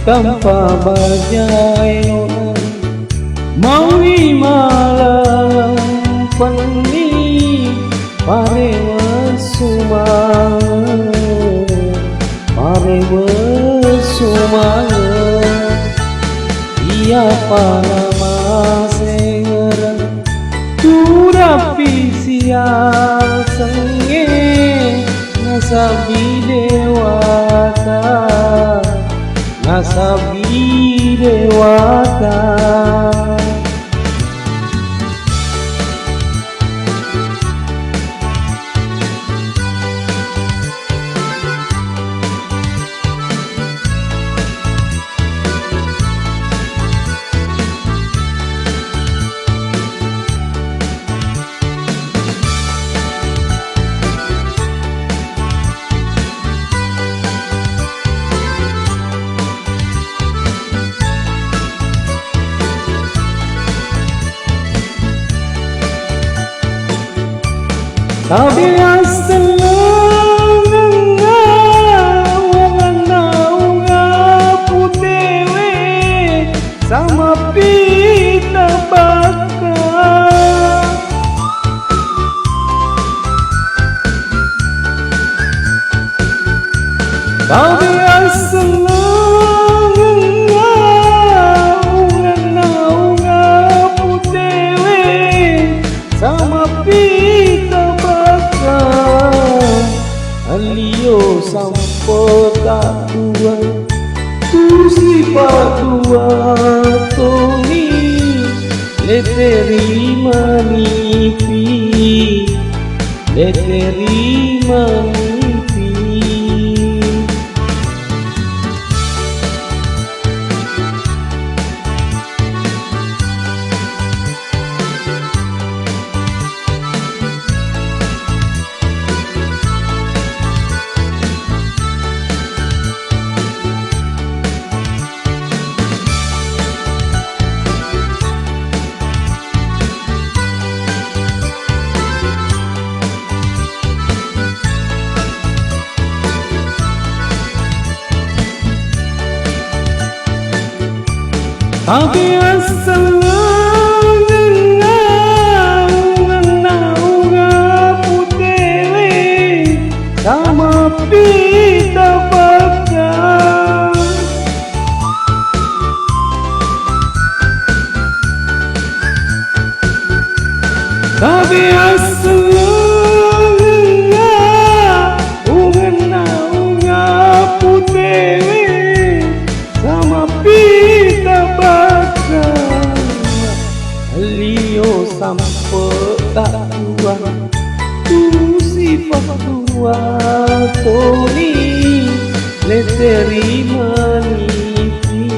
tanpa berjaya maui malam pening pare bersumang ia panama sengera turapi sia senge nasabi dewata Tabi asenang unga putewe sama pita baka Tabi asenang unga putewe sama pita Alio sampo tak dua tu sifat dua toni leteri manipi Tapi asenang unga putewe sama pita baka Tapi asenang unga putewe sama pita baka Alio sampo tak dua tu sifat dua toni leteri manipi